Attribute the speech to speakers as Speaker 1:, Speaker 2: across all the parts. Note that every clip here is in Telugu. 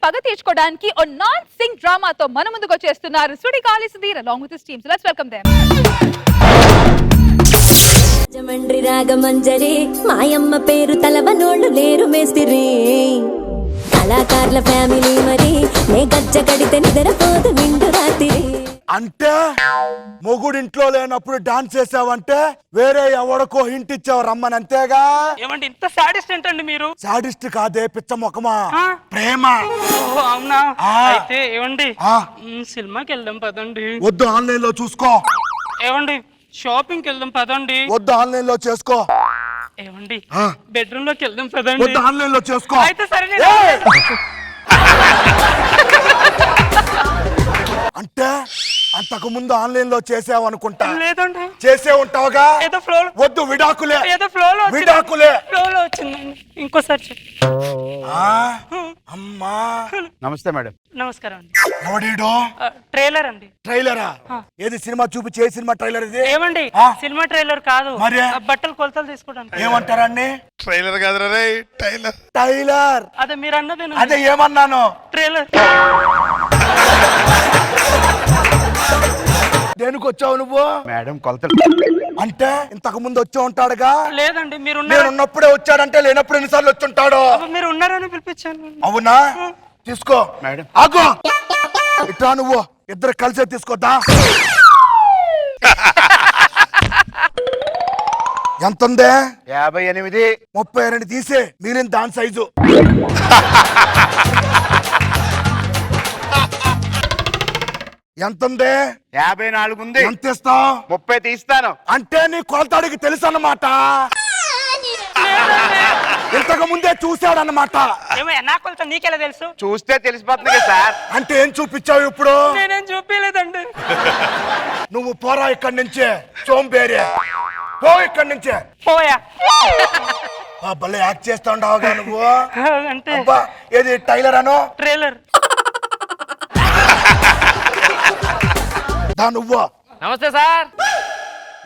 Speaker 1: పగ తీర్చుకోవడానికి ఓ నాన్ సింగ్ డ్రామాతో మన ముందుకు వచ్చేస్తున్నారు Sudigali Sudheer along with his team. So let's welcome them.
Speaker 2: జమండ్రి Ragamanjari మాయమ్మ పేరు తలవనోళ్ళు లేరు మేస్తిరి కళాకారుల ఫ్యామిలీ మరి నే గజ్జ కడితే నిద్రపోదు నిండు రాత్రి
Speaker 3: అంటే మొగుడింట్లో లేనప్పుడు డాన్స్ చేసావంటే వేరే ఎవడికో హింట్ ఇచ్చావు రమ్మని అంతేగా.
Speaker 4: ఏమండి ఇంత సాడిస్ట్ ఏంటండి మీరు?
Speaker 3: సాడిస్ట్ కాదే పిచ్చ ముఖమా, ప్రేమ.
Speaker 4: అవునా?
Speaker 3: ఆ.
Speaker 4: అయితే ఏమండి
Speaker 3: ఆ.
Speaker 4: సినిమాకి వెళ్దాం పదండి.
Speaker 3: వద్దు, ఆన్లైన్ లో చూసుకో.
Speaker 4: ఏమండి షాపింగ్కి వెళ్దాం పదండి.
Speaker 3: వద్దు, ఆన్లైన్ లో చేసుకో.
Speaker 4: ఏమండి
Speaker 3: ఆ.
Speaker 4: బెడ్రూమ్ లోకి వెళ్దాం పదండి.
Speaker 3: వద్దు, ఆన్లైన్ లో చేసుకో.
Speaker 4: అయితే సరే
Speaker 3: అంటే అంతకు ముందు ఆన్లైన్ లో చేసావు అనుకుంటా.
Speaker 4: లేదండి
Speaker 3: చేసే ఉంటావుగా.
Speaker 4: ఏదో ఫ్లో.
Speaker 3: వద్దు, విడాకులే.
Speaker 4: ఏదో ఫ్లోలో
Speaker 3: విడాకులే.
Speaker 4: ఫ్లోలో వచ్చిందండి. ఇంకోసారి చెప్పు.
Speaker 3: ఆ, అమ్మా.
Speaker 5: నమస్తే మేడం.
Speaker 4: నమస్కారం అండి.
Speaker 3: ఎవడీడో?
Speaker 4: ట్రైలర్ అండి.
Speaker 3: ట్రైలరా? ఏది సినిమా చూపించి ఏ సినిమా ట్రైలర్ ఇది?
Speaker 4: ఏమండి
Speaker 3: ఆ.
Speaker 4: సినిమా ట్రైలర్ కాదు,
Speaker 3: మరి?
Speaker 4: బట్టలు కొలతలు తీసుకోవడానికి.
Speaker 3: ఏమంటారండి?
Speaker 5: ట్రైలర్ కాదురా రే, టైలర్.
Speaker 3: టైలర్.
Speaker 4: అదే మీరు అన్నదే
Speaker 3: అదే ఏమన్నాను?
Speaker 4: ట్రైలర్.
Speaker 3: దేనికి వచ్చావు నువ్వు?
Speaker 5: మేడం కొలతలు.
Speaker 3: అంటే ఇంతకు ముందు వచ్చి ఉంటాడుగా.
Speaker 4: లేదండి మీరు
Speaker 3: నేను ఉన్నప్పుడే వచ్చాడంటే లేనప్పుడు ఎన్నిసార్లు వచ్చి ఉంటాడు?
Speaker 4: మీరు ఉన్నారని పిలిపించాను.
Speaker 3: అవునా? తీసుకో
Speaker 5: మేడం.
Speaker 3: ఆగు. ఇట్లా నువ్వు ఇద్దరు కలిసే తీసుకోద్దా? ఎంత ఉంది?
Speaker 5: 58.
Speaker 3: 32 తీసే, మిగిలిన దాని సైజు. ఎంత ఉంది?
Speaker 5: 54 ఉంది.
Speaker 3: ఎంత ఇస్తావు?
Speaker 5: 30 తీస్తాను.
Speaker 3: అంటే నీ కొలతాడికి తెలుసు అన్నమాట. ఇంతకు ముందే చూశాడన్నమాట.
Speaker 4: ఏమయ్యా నా కొలత నీకెలా తెలుసు?
Speaker 5: చూస్తే తెలిసిపోతుంది కదా సార్.
Speaker 3: అంటే ఏం చూపించావు ఇప్పుడు?
Speaker 4: నేనేం చూపించలేదండి.
Speaker 3: నువ్వు పోరా ఇక్కడి నుంచే, సోంబేరే. పో ఇక్కడి నుంచే.
Speaker 4: పోయా.
Speaker 3: భలే యాక్ట్ చేస్తా ఉండవుగా నువ్వు.
Speaker 4: అంటే
Speaker 3: అబ్బా, ఏది టైలర్ అనో?
Speaker 4: ట్రైలర్.
Speaker 3: దా నువ్వు.
Speaker 6: నమస్తే సార్.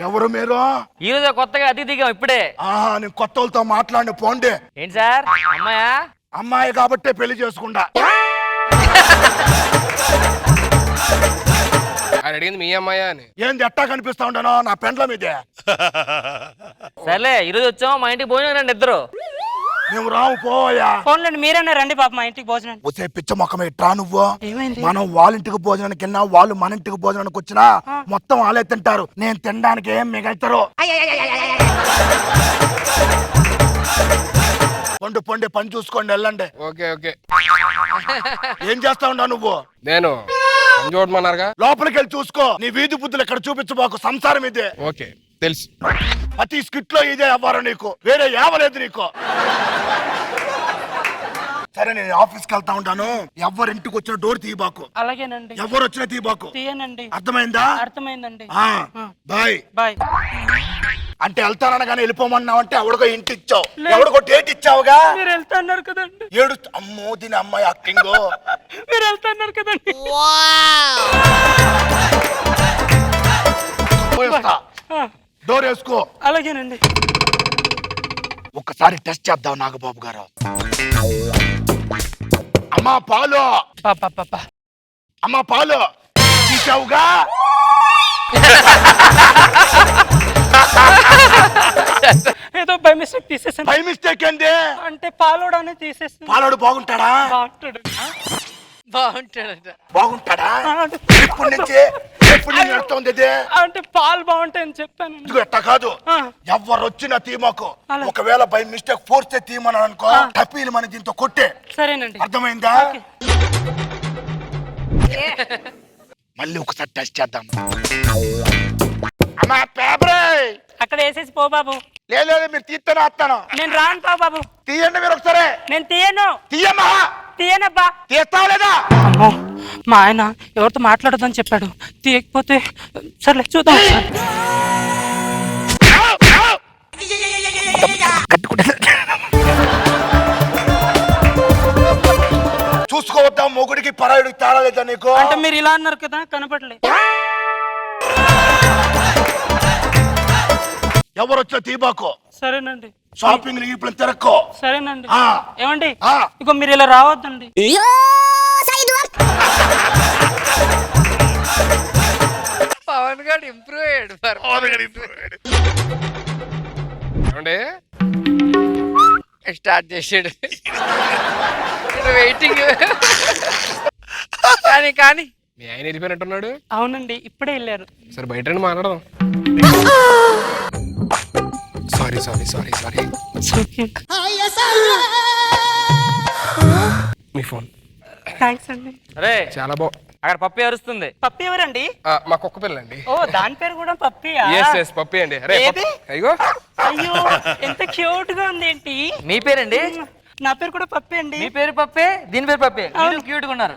Speaker 3: ఎవరు మీరు?
Speaker 6: ఈ రోజు కొత్తగా అతిథిగా ఇప్పుడే.
Speaker 3: ఆహా, నేను కొత్త వాళ్ళతో మాట్లాడి పోండి.
Speaker 6: ఏంటి సార్ అమ్మాయా?
Speaker 3: అమ్మాయి కాబట్టే పెళ్లి చేసుకుంటా.
Speaker 7: ఆయన అడిగింది మీ అమ్మాయా అని.
Speaker 3: ఏంది ఎట్టా కనిపిస్తా ఉండను? నా పెండ్ల మీదే.
Speaker 6: సర్లే ఈరోజు వచ్చాము, మా ఇంటికి భోజనం రండి ఇద్దరు.
Speaker 3: మేము రాము, పోయా.
Speaker 4: ఫోన్లండి మీరన్నా రండి పాప మా ఇంటికి భోజనం.
Speaker 3: వచ్చే పిచ్చ మొక్కమే ఇట్రా నువ్వు.
Speaker 4: ఏమైంది?
Speaker 3: మనం వాళ్ళ ఇంటికి భోజనానికి వెళ్ళినా, వాళ్ళు మన ఇంటికి భోజనానికి వచ్చినా మొత్తం వాళ్ళే తింటారు. నేను తినడానికి ఏం మిగల్తారు? పొండి పొండి, పని చూసుకోండి, వెళ్ళండి.
Speaker 7: Okay okay.
Speaker 3: ఏం చేస్తా ఉన్నావు నువ్వు?
Speaker 7: నేను పని చూడమన్నారుగా.
Speaker 3: లోపలికి వెళ్ళి చూసుకో. నీ వీధి బుద్ధులు ఎక్కడ చూపించబాకు. సంసారం ఇదే.
Speaker 7: ఓకే తెలుసు.
Speaker 3: ప్రతి స్కిట్ లో ఇదే అవ్వరు నీకు, వేరే యావలేదు నీకు. సరే, నేను ఆఫీస్కి వెళ్తా ఉంటాను. ఎవరు ఇంటికి వచ్చిన డోర్ తీయబాకు.
Speaker 4: అలాగేనండి.
Speaker 3: ఎవరు వచ్చినా తీయబాకు.
Speaker 4: తీయనండి.
Speaker 3: అర్థమైందా?
Speaker 4: అర్థమైందండి.
Speaker 3: బాయ్.
Speaker 4: బాయ్.
Speaker 3: అంటే వెళ్తానగానే వెళ్ళిపోమన్నావు అంటే ఎవడికో ఇంటి ఇచ్చావు, ఎవడికో డేట్ ఇచ్చావుగా.
Speaker 4: మీరు వెళ్తా అన్నారు కదండి.
Speaker 3: ఏడు అమ్మో దీని అమ్మాయి యాక్టింగ్.
Speaker 4: మీరు వెళ్తా అన్నారు కదండి.
Speaker 3: డోర్ వేసుకో.
Speaker 4: అలాగేనండి.
Speaker 3: ఒక్కసారి టెస్ట్ చేద్దాం నాగబాబు గారు. అమ్మా పాలు. అమ్మా పాలు తీసావుగా.
Speaker 4: ఏదో బై మిస్టేక్ తీసేసాను.
Speaker 3: బై మిస్టేక్ ఏంది?
Speaker 4: అంటే పాలోడానే తీసేసాను.
Speaker 3: పాలోడు బాగుంటాడా?
Speaker 4: బాగుంటాడు.
Speaker 3: బాగుంటాడా? ఇప్పుడు నుంచి నడుస్తుంది ఇది.
Speaker 4: అంటే పాలు బాగుంటాయని చెప్పాను.
Speaker 3: ఇదిగో ఎట్టా కాదు, ఎవరు వచ్చినా తీమాకు. ఒకవేళ బై మిస్టేక్ ఫోర్స్ తీమని అనుకో, టపీలు మన దీంతో కొట్టే.
Speaker 4: సరేనండి.
Speaker 3: అర్థమైందా? మళ్ళీ ఒకసారి టెస్ట్ చేద్దాం. అమ్మా పేపరే
Speaker 4: అక్కడ వేసేసి పో బాబు.
Speaker 3: లేదు మీరు తీస్తాను వస్తాను.
Speaker 4: నేను రాను పా బాబు.
Speaker 3: తీయండి మీరు ఒకసారి.
Speaker 4: నేను తీయను.
Speaker 3: తీయమ్మా.
Speaker 4: తీయనబ్బా.
Speaker 3: తీస్తావా లేదా?
Speaker 4: అమ్మో, మా ఆయన ఎవరితో మాట్లాడదని చెప్పాడు. తీయకపోతే సర్లే చూద్దాం.
Speaker 3: చూసుకోవద్దా మొగుడికి పరాయుడికి తేడా లేదా నీకు?
Speaker 4: అంటే మీరు ఇలా అన్నారు కదా, కనపడలే.
Speaker 3: ఎవరు వచ్చా తీబాకు.
Speaker 4: సరేనండి.
Speaker 3: షాపింగ్ ఇప్పుడు తిరక్కో.
Speaker 4: సరేనండి.
Speaker 3: ఆ.
Speaker 4: ఏమండి
Speaker 3: ఆ.
Speaker 4: ఇగో మీరు ఇలా రావద్దండి.
Speaker 8: పవన్ గారు ఇంప్రూవ్ అయ్యాడు
Speaker 7: ఏమండి
Speaker 8: స్టార్ట్ చేసాడు వెయిటింగ్ కానీ
Speaker 7: మీ ఆయన వెళ్ళిపోయినట్టున్నాడు.
Speaker 4: అవునండి ఇప్పుడే వెళ్ళారు.
Speaker 7: సరే బయట రండి మాట్లాడదాం. Sorry sorry sorry sorry. మీ ఫోన్.
Speaker 4: థ్యాంక్స్ అండి.
Speaker 6: అరే
Speaker 7: చాలా బాగు.
Speaker 6: అక్కడ పప్పి అరుస్తుంది.
Speaker 4: పప్పి ఎవరండి?
Speaker 7: మా కుక్క పిల్లండి.
Speaker 4: ఓ దాని పేరు కూడా పప్పియా?
Speaker 7: ఎస్ పప్పి అండి. అరే
Speaker 4: ఏది?
Speaker 7: అయ్యో
Speaker 4: అయ్యో ఎంత క్యూట్ గా ఉంది ఏంటి.
Speaker 6: మీ పేరండి?
Speaker 4: నా పేరు కూడా పప్పి అండి.
Speaker 6: మీ పేరు పప్పే, దీని పేరు పప్పే. మీరు క్యూట్ గా ఉన్నారు.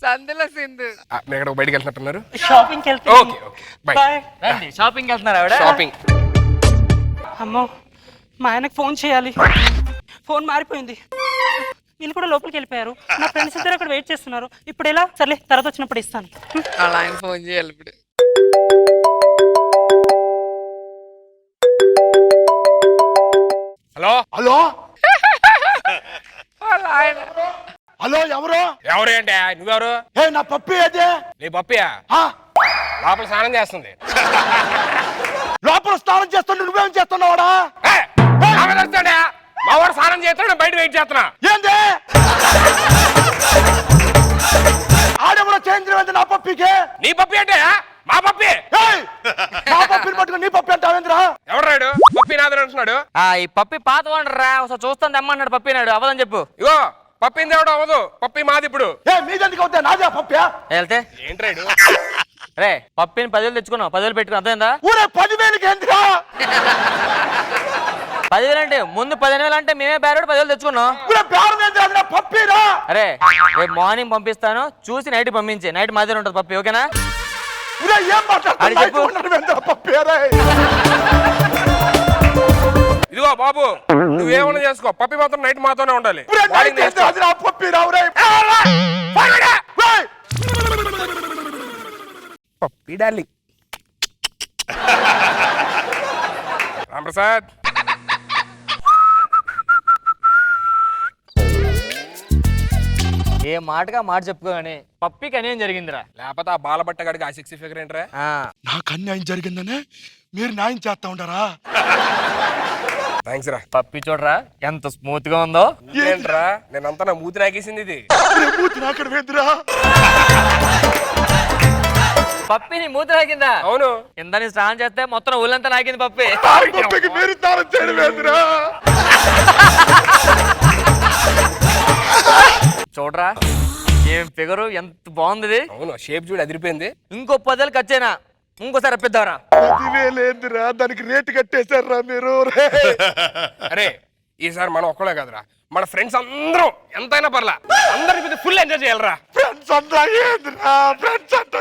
Speaker 8: సందులో సింధు
Speaker 7: మీరు ఎక్కడ బయటకు వెళ్తున్నట్టున్నారు.
Speaker 4: షాపింగ్ కి
Speaker 7: ఓకే ఓకే బై.
Speaker 4: బాయ్.
Speaker 6: రండి షాపింగ్ వెళ్తున్నారు ఆవిడ.
Speaker 7: షాపింగ్.
Speaker 4: అమ్మో మా ఆయనకు ఫోన్ చేయాలి. ఫోన్ మారిపోయింది. వీళ్ళు కూడా లోపలికి వెళ్ళిపోయారు. నా ఫ్రెండ్స్ ఇద్దరు అక్కడ వెయిట్ చేస్తున్నారు. ఇప్పుడు ఎలా? సర్లే తర్వాత వచ్చినప్పుడు ఇస్తాను.
Speaker 8: అలా ఆయన ఫోన్ చేయాలి ఇప్పుడు.
Speaker 7: హలో
Speaker 3: హలో
Speaker 8: వాళ్ళ ఆయన
Speaker 3: హలో ఎవరు?
Speaker 7: ఎవరు ఏంటి? నువ్వెవరు?
Speaker 3: ఏ నా పప్పి అదే.
Speaker 7: నీ పప్పియా?
Speaker 3: ఆ,
Speaker 7: లోపల స్నానం చేస్తుంది.
Speaker 3: లోపల స్నానం చేస్తుంటే నువ్వేం చేస్తున్నావాడా?
Speaker 7: ఏయ్, నా మీద వస్తాడా? మా వాడు స్నానం చేస్తాడు, బయట వెయిట్ చేస్తున్నా.
Speaker 3: ఏంది ఆడెవడో చేంజ్ ఏంది నా పప్పికి?
Speaker 7: నీ పప్పి అంటే మా పప్పి.
Speaker 3: ఏయ్, నా పప్పిని పట్టుకుని నీ పప్పి అంటావేంద్రా?
Speaker 7: ఎవడు రాడు? పప్పి నాదని అంటున్నాడు.
Speaker 6: ఈ పప్పి పాత వండరా, ఒకసారి చూస్తాను తెమ్మన్నాడు పప్పి నాడు. అవదని చెప్పు.
Speaker 7: ఇగో పప్పింది ఎవడో అవ్వదు, పప్పి మాది ఇప్పుడు.
Speaker 3: ఏ మీదెందుకు అవుతా? నాదే పప్పి.
Speaker 6: వెళ్తే
Speaker 7: ఏంట్రాడు?
Speaker 6: రే పప్పిని 10,000 తెచ్చుకున్నావు, 10,000 పెట్టుకుని అర్థమైందా?
Speaker 3: ఊరే 10,000కి ఏంద్రా?
Speaker 6: 10,000 అంటే ముందు 15,000 అంటే మేమే బేరోడు 10,000 తెచ్చుకున్నాం.
Speaker 3: ఊరే బేరం ఏంద్రా? అది నా పప్పిరా.
Speaker 6: అరే రేపు మార్నింగ్ పంపిస్తాను, చూసి నైట్ పంపించే. నైట్ మా దగ్గర ఉంటుంది పప్పి, ఓకేనా?
Speaker 3: ఊరే ఏం
Speaker 6: అది
Speaker 3: మాట్లాడుతున్నా?
Speaker 6: చెప్పు.
Speaker 3: పప్పి రే.
Speaker 7: ఇదిగో బాబు, నువ్వేమన్నా చేసుకో, పప్పి మాత్రం నైట్ మాతోనే ఉండాలి.
Speaker 3: ఊరే
Speaker 7: వాడికి
Speaker 3: నైట్ ఏంద్రా? అది నా పప్పి రా. ఊరే ఏయ్,
Speaker 7: పప్పి డార్లింగ్. రాంప్రసాద్
Speaker 6: ఏ మాటగా మాట చెప్పుకోగానే పప్పికి అన్యాయం జరిగిందిరా.
Speaker 7: లేకపోతే ఆ బాలబట్ట గడికి ఆ 6 ఫిగర్ ఏంట్రా?
Speaker 3: నాకు అన్యాయం జరిగిందనే మీరు న్యాయం చేస్తా ఉంటారా?
Speaker 7: థ్యాంక్స్ రా.
Speaker 6: పప్పి చూడరా ఎంత స్మూత్ గా ఉందో.
Speaker 7: ఏంట్రా నేనంతా నా మూతి నాకేసింది ఇది.
Speaker 3: మూతి నాకడ వేంద్రా.
Speaker 6: పప్పి నీ మూతి నాకిందా?
Speaker 7: అవును.
Speaker 6: కింద నీ స్నానం చేస్తే మొత్తం ఊళ్ళంతా నాకింది పప్పి.
Speaker 3: పప్పికి మీరు తానం చేయడం వేంద్రా.
Speaker 6: చూడరా ఏం ఫిగరు, ఎంత బాగుంది.
Speaker 7: అవును, షేప్ చూడు అదిరిపోయింది.
Speaker 6: ఇంకో 10,000 ఖర్చైనా ఇంకోసారి రప్పిద్దాంరా.
Speaker 3: 10,000 ఏందిరా? దానికి రేటు కట్టేశారా మీరు?
Speaker 7: అరే ఈసారి మనం ఒక్కడే కదరా, మన ఫ్రెండ్స్ అందరం ఎంతైనా పర్లా అందరికి ఫుల్ ఎంజాయ్ చేయాలరా.
Speaker 3: ఫ్రెండ్స్ అంతా ఏందిరా? ఫ్రెండ్స్ అంతా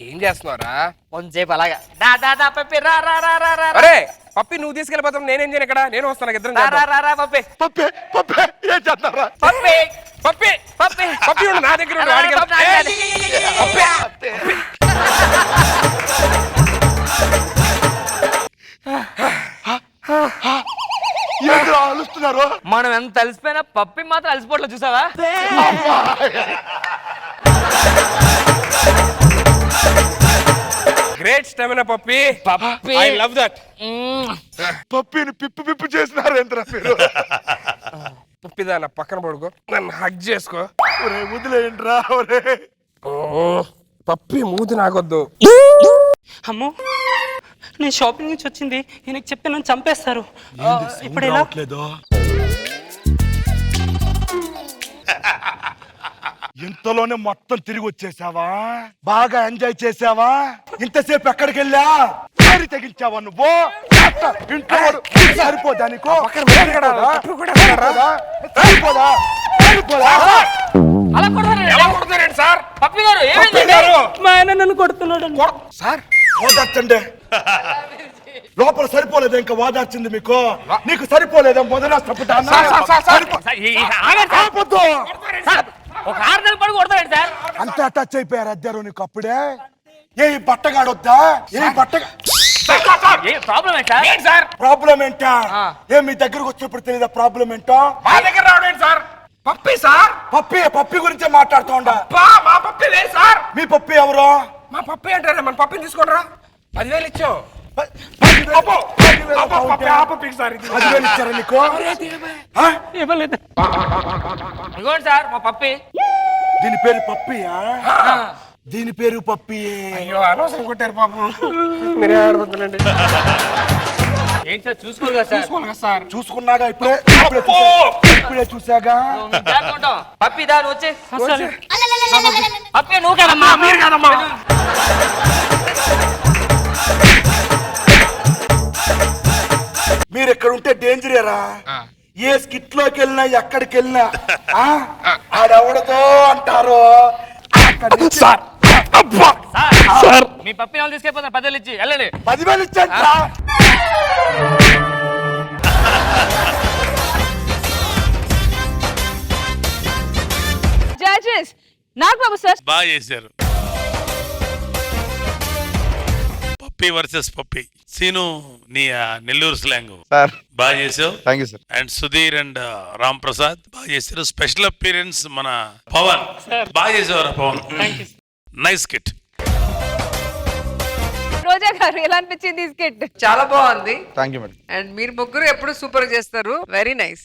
Speaker 7: ఏం చేస్తున్నారా?
Speaker 6: కొంచెంసేపు అలాగా దా దా దా పప్పి రా రా రా రా రా
Speaker 7: అరే పప్పి నువ్వు తీసుకెళ్ళిపోతావు, నేనేం చేయను ఇక్కడ. నేను వస్తాను, ఇద్దరం
Speaker 6: రా రా
Speaker 7: చేద్దాం.
Speaker 6: రా రా పప్పి
Speaker 3: పప్పే పప్పే ఏం చేస్తున్నారా?
Speaker 6: పప్పి
Speaker 7: పప్పి
Speaker 6: పప్పి
Speaker 7: పప్పి ఉండు, నా దగ్గర ఉండు, వాడికి
Speaker 6: పప్పి,
Speaker 7: వెళ్తా.
Speaker 6: పప్పి,
Speaker 7: ఏయ్, పప్పి.
Speaker 3: ఏంద్రా అలుస్తున్నారు?
Speaker 6: మనం ఎంత అలసిపోయినా పప్పి మాత్రం అలసిపోవట్లేదు, చూసావా?
Speaker 7: Great stamina puppy.
Speaker 6: Puppy.
Speaker 7: I love that.
Speaker 3: పప్పిని పిప్పు పిప్పు చేసినారు ఏంద్రా మీరు?
Speaker 7: పప్పిదా నా పక్కన పడుకో, నన్ను హగ్ చేసుకో.
Speaker 3: ఒరే వదిలేయండిరా. ఒరే
Speaker 7: పప్పి మూతి నాకొద్దు.
Speaker 4: అమ్మో నేను షాపింగ్ నుంచి వచ్చింది, ఈయనకి చెప్పి నన్ను చంపేస్తారు. ఇప్పుడు ఎలా?
Speaker 3: రావట్లేదు. ఇంతలోనే మొత్తం తిరిగి వచ్చేసావా? బాగా ఎంజాయ్ చేసావా? ఇంతసేపు ఎక్కడికి వెళ్ళా? పేరు తెగించావా నువ్వు? ఇంట్లో వాడు సరిపోదా నీకు? సరిపోదా? సరిపోదా?
Speaker 6: అలా కొడతారు
Speaker 7: ఎలా కొడుతున్నారండి సార్?
Speaker 6: పప్పి గారు, ఏమైంది?
Speaker 3: పప్పి గారు!
Speaker 4: మా ఆయన నన్ను కొడుతున్నాడు.
Speaker 7: సార్
Speaker 3: ఓదార్చండి. లోపల సరిపోలేదు, ఇంకా ఓదార్చింది మీకు. నీకు సరిపోలేదా? మొదల
Speaker 7: sir, sir, sir, sir. Sir, ఈ- ఈ- ఆగండి సార్.
Speaker 6: ఒక 6 నెలలు పడి కొడతాడు సార్.
Speaker 3: అంత టచ్ అయిపోయారు అద్దరు నీకు అప్పుడే. ఏ ఈ బట్టగాడొద్దా? ఏ బట్టగా
Speaker 6: ఏ ప్రాబ్లం ఏంటి సార్?
Speaker 7: ఏంటి సార్
Speaker 3: ప్రాబ్లం ఏంటా?
Speaker 6: ఆ.
Speaker 3: ఏ మీ దగ్గరకు వచ్చినప్పుడు తెలియదా ప్రాబ్లం ఏంటో?
Speaker 7: మా దగ్గర రావడం ఏంటి సార్? పప్పి సార్.
Speaker 3: పప్పి గురించే మాట్లాడుతూ ఉండా.
Speaker 7: మా పప్పి లేదు సార్.
Speaker 3: మీ పప్పి ఎవరు?
Speaker 7: మా పప్పి అంటారా? మన పప్పిని తీసుకోండిరా. 10,000 ఇచ్చాం.
Speaker 3: 10,000
Speaker 7: అబ్బో, అబ్బో, పప్పి, ఆ పప్పికి సార్ ఇది.
Speaker 3: 10,000 ఇచ్చారా నీకు? ఆ?
Speaker 4: ఇవ్వలేదు.
Speaker 6: ఇదిగోండి సార్ మా పప్పి.
Speaker 3: దీని పేరు పప్పియా? దీని పేరు పప్పి.
Speaker 7: అయ్యో అనవసరం కొట్టారు పాపం. మీరే ఆడబోతుందండి.
Speaker 6: ఏంటి సార్ చూసుకోరు కదా సార్?
Speaker 7: తీసుకోవాలి కదా సార్.
Speaker 3: చూసుకున్నాగా ఇప్పుడే చూసాగా.
Speaker 6: జాగ్రత్తగా ఉంటాం. పప్పి దాని వచ్చే
Speaker 4: అసలు
Speaker 6: పప్పి నువ్వు కదమ్మా.
Speaker 7: మీరు కాదమ్మా.
Speaker 3: మీరు ఎక్కడ ఉంటే డేంజరేరా. ఏ స్కిట్ లోకి వెళ్ళినా ఎక్కడికి వెళ్ళినా ఆడెవడదో అంటారు.
Speaker 7: సార్ అబ్బా
Speaker 6: సార్ మీ పప్పి వాళ్ళు తీసుకెళ్ళిపోతారు 10,000 ఇచ్చి వెళ్ళండి.
Speaker 3: 10,000 ఇచ్చండి.
Speaker 1: జడ్జెస్ నాగబాబు సార్
Speaker 9: బాగా చేశారు. పప్పి వర్సెస్ పప్పి. సీను నీ నెల్లూరు స్లాంగ్
Speaker 5: సార్
Speaker 9: బాగా చేసావు.
Speaker 5: Thank you sir.
Speaker 9: And Sudheer and Ram Prasad బాగా చేశారు. స్పెషల్ అపీరెన్స్ మన పవన్ బాగా చేసేవారు. Pawan nice kit.
Speaker 1: రోజా గారు ఎలా అనిపించింది ఈ స్కిట్?
Speaker 8: చాలా బాగుంది.
Speaker 5: Thank you madam.
Speaker 8: అండ్ మీరు ముగ్గురు ఎప్పుడు సూపర్ చేస్తారు. Very nice.